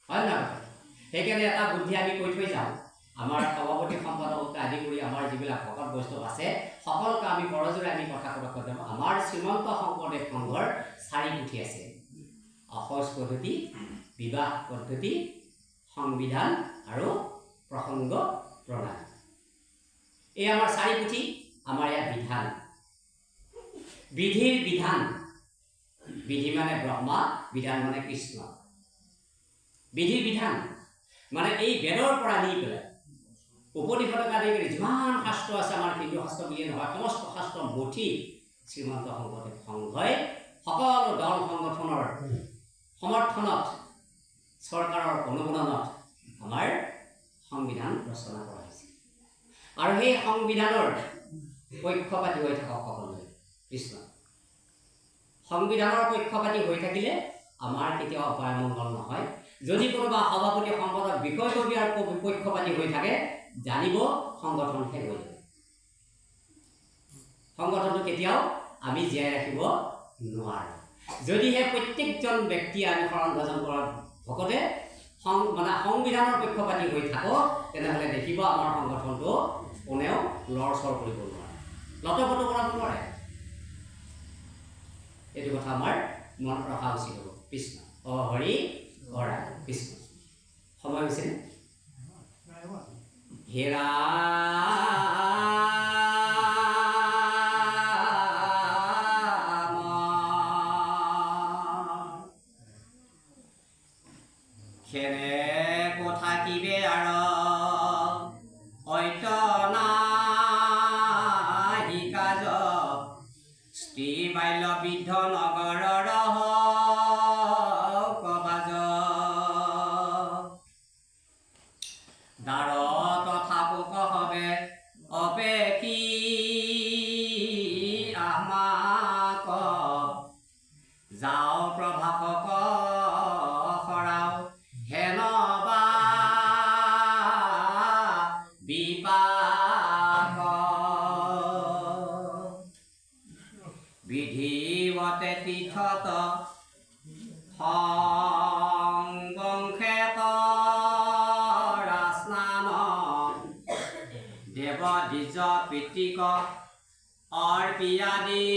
হয় না সেইকাৰণে এটা বুদ্ধি আমি কৈ থৈ যাওঁ আমাৰ সভাপতি সম্পাদককে আদি কৰি আমাৰ যিবিলাক ভকত বৈষ্ণৱ আছে সকলোকে আমি বৰজোৰে আমি কথা কৈ যাওঁ আমাৰ শ্ৰীমন্ত শংকৰদেৱ সংঘৰ 4 পুথি আছে অসজ পদ্ধতি বিবাহ পদ্ধতি সংবিধান আৰু প্ৰসংগ প্ৰণালী এই আমাৰ 4 পুথি আমাৰ ইয়াত বিধান বিধিৰ বিধান বিধি মানে ব্ৰহ্মা বিধান মানে কৃষ্ণ বিধিৰ বিধান মানে এই বেদৰ পৰা নি পেলাই উপনিষদক আদি কৰি যিমান শাস্ত্ৰ আছে আমাৰ হিন্দু শাস্ত্ৰ বুলিয়ে নহয় সমস্ত শাস্ত্ৰ মুঠি শ্ৰীমন্ত শংকৰদেৱ সংঘই সকলো দল সংগঠনৰ সমৰ্থনত চৰকাৰৰ অনুমোদনত আমাৰ সংবিধান ৰচনা কৰা হৈছে আৰু সেই সংবিধানৰ পক্ষপাতী হৈ থকা সকলোৱে কৃষ্ণ সংবিধানৰ পক্ষপাতী হৈ থাকিলে আমাৰ কেতিয়াও অপায় মংগল নহয় যদি কোনোবা সভাপতি সম্পাদক বিষয়ববীয়াৰ পক্ষপাতী হৈ থাকে জানিব সংগঠন শেষ হৈ যাব সংগঠনটো কেতিয়াও আমি জীয়াই ৰাখিব নোৱাৰো যদিহে প্ৰত্যেকজন ব্যক্তি আমি শৰণ ভজন কৰা ভকতে মানে সংবিধানৰ পক্ষপাতী হৈ থাকো তেনেহ'লে দেখিব আমাৰ সংগঠনটো কোনেও লৰচৰ কৰিব নোৱাৰে লটপট কৰাব নোৱাৰে এইটো কথা আমাৰ মনত ৰখা উচিত হ'ব কৃষ্ণ অ হৰি হৰা কৃষ্ণ সময় হৈছে হেৰা খেৰে কথা কিবে আৰু অত্যনাহি কাজ স্ত্ৰী বাল্য বৃদ্ধ নগৰৰ কবাজ দাৰ তথা পোক হবে অপেক্ষী আমাক যাও প্ৰভাষক সৰাও হেনবা বিপাক বিধিবতে তীৰ্থত সংবংশে কৰা স্নান দেৱ দ্বিজ পিতৃক অৰ্পিয়াদি